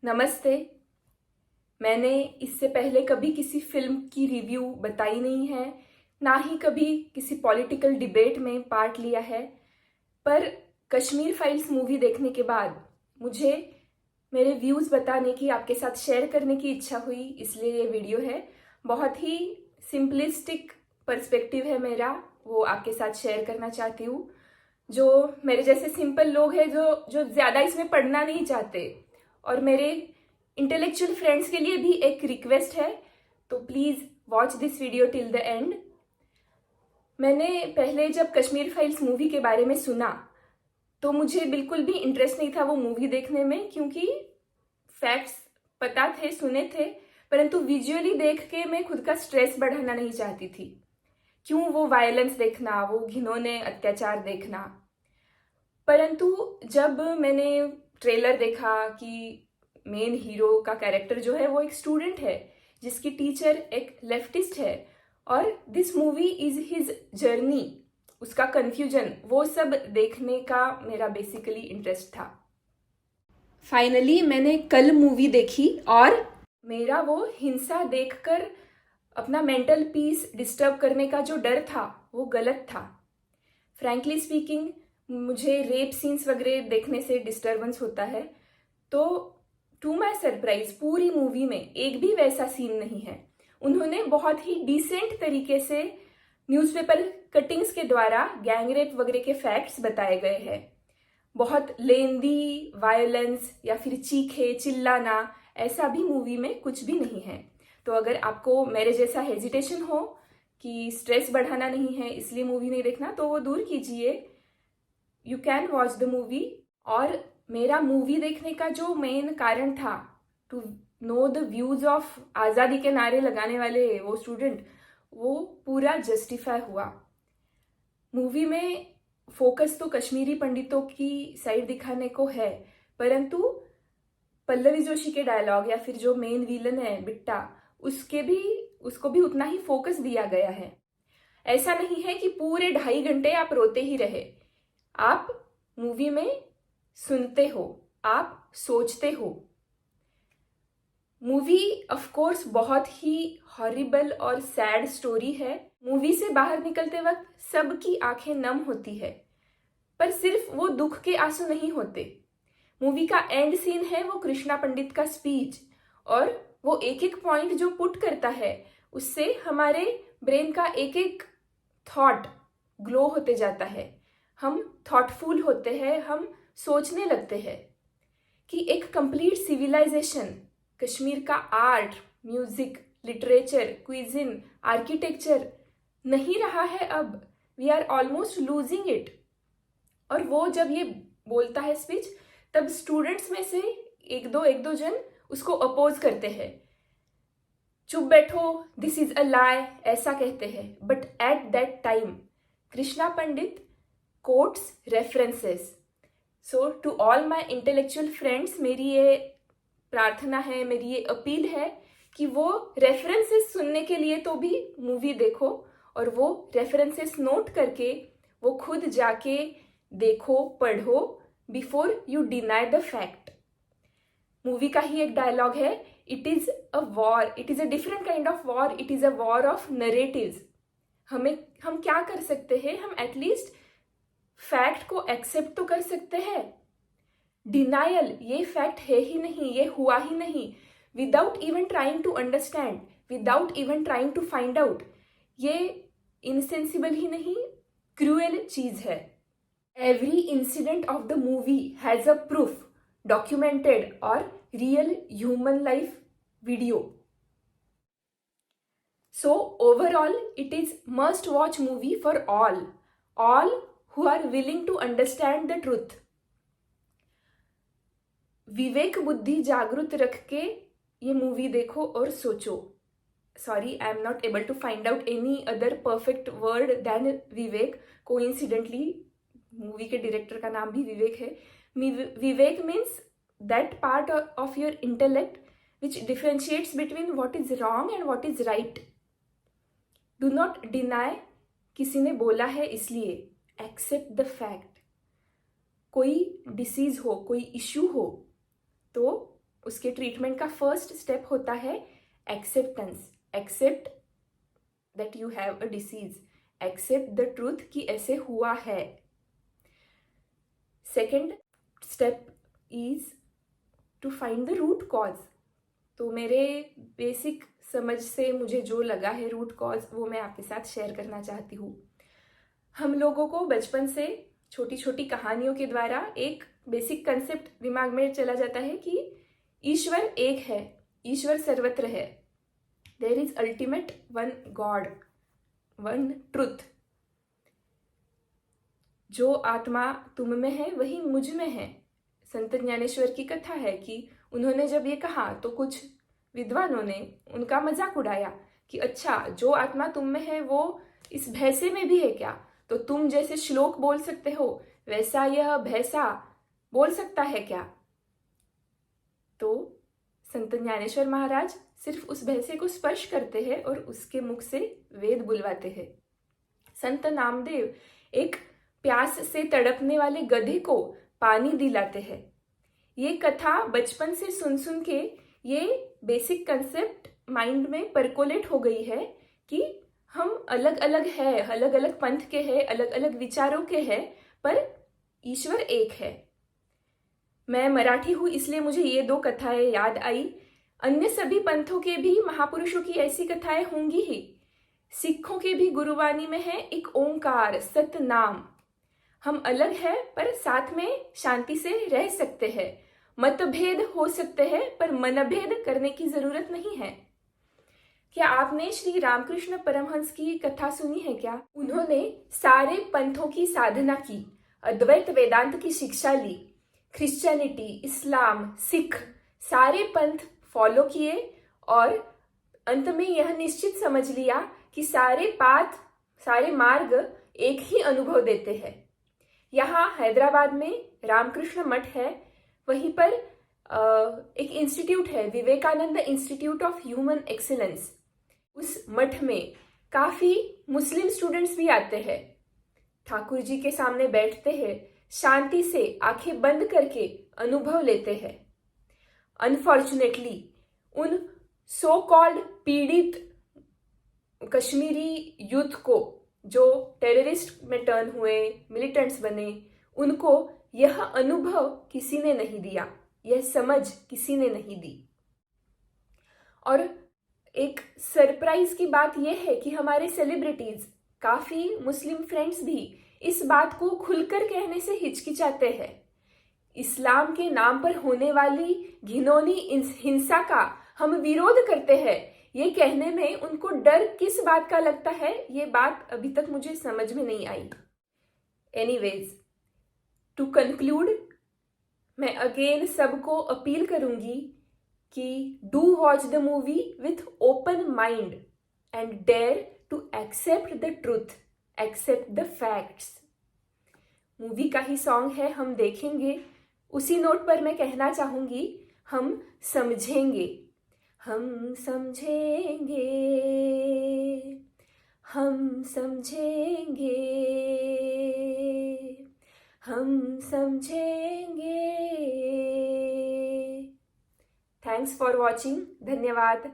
नमस्ते। मैंने इससे पहले कभी किसी फिल्म की रिव्यू बताई नहीं है, ना ही कभी किसी पॉलिटिकल डिबेट में पार्ट लिया है। पर कश्मीर फाइल्स मूवी देखने के बाद मुझे मेरे व्यूज़ बताने की, आपके साथ शेयर करने की इच्छा हुई, इसलिए ये वीडियो है। बहुत ही सिंपलिस्टिक पर्सपेक्टिव है मेरा, वो आपके साथ शेयर करना चाहती हूँ। जो मेरे जैसे सिंपल लोग हैं जो जो ज़्यादा इसमें पढ़ना नहीं चाहते, और मेरे इंटेलेक्चुअल फ्रेंड्स के लिए भी एक रिक्वेस्ट है, तो please watch this video till the end. मैंने पहले जब कश्मीर फाइल्स मूवी के बारे में सुना तो मुझे बिल्कुल भी इंटरेस्ट नहीं था वो मूवी देखने में, क्योंकि फैक्ट्स पता थे, सुने थे, परंतु विजुअली देख के मैं खुद का स्ट्रेस बढ़ाना नहीं चाहती थी। क्यों वो वायलेंस देखना, वो घिनौने अत्याचार देखना। परंतु जब मैंने ट्रेलर देखा कि मेन हीरो का कैरेक्टर जो है वो एक स्टूडेंट है जिसकी टीचर एक लेफ्टिस्ट है, और this movie is his journey, उसका कंफ्यूजन, वो सब देखने का मेरा बेसिकली इंटरेस्ट था। फाइनली मैंने कल मूवी देखी और मेरा वो हिंसा देखकर अपना मेंटल पीस डिस्टर्ब करने का जो डर था वो गलत था। फ्रैंकली स्पीकिंग, मुझे रेप सीन्स वगैरह देखने से डिस्टर्बेंस होता है, तो टू माई सरप्राइज पूरी मूवी में एक भी वैसा सीन नहीं है। उन्होंने बहुत ही डिसेंट तरीके से न्यूज़पेपर कटिंग्स के द्वारा गैंग रेप वगैरह के फैक्ट्स बताए गए हैं। बहुत लेंदी वायलेंस या फिर चीखे चिल्लाना, ऐसा भी मूवी में कुछ भी नहीं है। तो अगर आपको मेरे जैसा हेजिटेशन हो कि स्ट्रेस बढ़ाना नहीं है इसलिए मूवी नहीं देखना, तो वो दूर कीजिए। You can watch the movie. और मेरा मूवी देखने का जो मेन कारण था to know the views of आज़ादी के नारे लगाने वाले वो स्टूडेंट, वो पूरा जस्टिफाई हुआ। मूवी में फोकस तो कश्मीरी पंडितों की साइड दिखाने को है, परंतु पल्लवी जोशी के डायलॉग या फिर जो मेन विलन है बिट्टा, उसको भी उतना ही फोकस दिया गया है। ऐसा नहीं है कि पूरे 2.5 घंटे आप रोते ही रहे। आप मूवी में सुनते हो, आप सोचते हो। मूवी ऑफ कोर्स बहुत ही हॉरिबल और सैड स्टोरी है। मूवी से बाहर निकलते वक्त सबकी आंखें नम होती है, पर सिर्फ वो दुख के आंसू नहीं होते। मूवी का एंड सीन है वो कृष्णा पंडित का स्पीच, और वो एक एक पॉइंट जो पुट करता है उससे हमारे ब्रेन का एक एक थॉट ग्लो होते जाता है। हम थॉटफुल होते हैं, हम सोचने लगते हैं कि एक कंप्लीट सिविलाइजेशन, कश्मीर का art, music, literature, cuisine, architecture नहीं रहा है अब। We are almost losing it. और वो जब ये बोलता है स्पीच, तब स्टूडेंट्स में से एक दो जन उसको अपोज करते हैं। चुप बैठो, दिस इज अ लाई, ऐसा कहते हैं। But at that time Krishna Pandit quotes references. So to all my intellectual friends, मेरी ये प्रार्थना है, मेरी ये अपील है कि वो रेफरेंसेस सुनने के लिए तो भी मूवी देखो, और वो रेफरेंसेस नोट करके वो खुद जाके देखो, पढ़ो, before you deny the fact. Movie का ही एक डायलॉग है, it is a war, it is a different kind of war, it is a war of narratives. हम क्या कर सकते हैं? हम एटलीस्ट फैक्ट को एक्सेप्ट तो कर सकते हैं। डिनायल, ये फैक्ट है ही नहीं, ये हुआ ही नहीं, without even trying to understand, without even trying to find out, ये इनसेंसिबल ही नहीं, क्रूएल चीज है। Every incident of the movie has a proof, documented और real human life video. So overall, it is must watch movie for all who are willing to understand the truth. विवेक बुद्धि जागृत रख के ये मूवी देखो और सोचो। Sorry, I am not able to find out any other perfect word than विवेक। कोइंसिडेंटली मूवी के डायरेक्टर का नाम भी विवेक है। विवेक means that part of your intellect which differentiates between what is wrong and what is right. Do not deny, किसी ने बोला है इसलिए, एक्सेप्ट द फैक्ट। कोई डिसीज हो, कोई इश्यू हो, तो उसके ट्रीटमेंट का फर्स्ट स्टेप होता है acceptance. Accept that you have a disease, accept the truth कि ऐसे हुआ है। Second step is to find the root cause. तो मेरे बेसिक समझ से मुझे जो लगा है रूट कॉज, वो मैं आपके साथ शेयर करना चाहती हूँ। हम लोगों को बचपन से छोटी छोटी कहानियों के द्वारा एक बेसिक कंसेप्ट दिमाग में चला जाता है कि ईश्वर एक है, ईश्वर सर्वत्र है। There is ultimate one god, one truth. जो आत्मा तुम में है वही मुझ में है। संत ज्ञानेश्वर की कथा है कि उन्होंने जब ये कहा तो कुछ विद्वानों ने उनका मजाक उड़ाया कि अच्छा, जो आत्मा तुम में है वो इस भैंसे में भी है क्या? तो तुम जैसे श्लोक बोल सकते हो वैसा यह भैंसा बोल सकता है क्या? तो संत ज्ञानेश्वर महाराज सिर्फ उस भैंसे को स्पर्श करते हैं और उसके मुख से वेद बुलवाते हैं। संत नामदेव एक प्यास से तड़पने वाले गधे को पानी दिलाते हैं। ये कथा बचपन से सुन सुन के ये बेसिक कंसेप्ट माइंड में परकोलेट हो गई है कि हम अलग अलग है, अलग अलग पंथ के हैं, अलग अलग विचारों के हैं, पर ईश्वर एक है। मैं मराठी हूँ इसलिए मुझे ये दो कथाएं याद आई। अन्य सभी पंथों के भी महापुरुषों की ऐसी कथाएं होंगी ही। सिखों के भी गुरुवाणी में है एक ओंकार सतनाम। हम अलग है पर साथ में शांति से रह सकते हैं। मतभेद हो सकते हैं पर मनभेद करने की जरूरत नहीं है। क्या आपने श्री रामकृष्ण परमहंस की कथा सुनी है क्या? उन्होंने सारे पंथों की साधना की, अद्वैत वेदांत की शिक्षा ली, क्रिश्चियनिटी, इस्लाम, सिख सारे पंथ फॉलो किए और अंत में यह निश्चित समझ लिया कि सारे पाथ, सारे मार्ग एक ही अनुभव देते हैं। यहाँ हैदराबाद में रामकृष्ण मठ है, वहीं पर एक इंस्टीट्यूट है, Vivekananda institute of human excellence. उस मठ में काफी मुस्लिम स्टूडेंट्स भी आते हैं। ठाकुर जी के सामने बैठते हैं, शांति से आंखें बंद करके अनुभव लेते हैं। अनफॉर्चुनेटली उन सो कॉल्ड पीड़ित कश्मीरी यूथ को, जो टेररिस्ट में टर्न हुए, मिलिटेंट्स बने, उनको यह अनुभव किसी ने नहीं दिया, यह समझ किसी ने नहीं दी। और एक सरप्राइज की बात यह है कि हमारे सेलिब्रिटीज, काफी मुस्लिम फ्रेंड्स भी इस बात को खुलकर कहने से हिचकिचाते हैं। इस्लाम के नाम पर होने वाली घिनौनी हिंसा का हम विरोध करते हैं, ये कहने में उनको डर किस बात का लगता है, ये बात अभी तक मुझे समझ में नहीं आई। एनीवेज, टू कंक्लूड, मैं अगेन सबको अपील करूंगी कि do watch the movie with open mind and dare to accept the truth, accept the facts. Movie का ही सॉन्ग है, हम देखेंगे। उसी नोट पर मैं कहना चाहूंगी, हम समझेंगे, हम समझेंगे, हम समझेंगे, हम समझेंगे। Thanks for watching. धन्यवाद।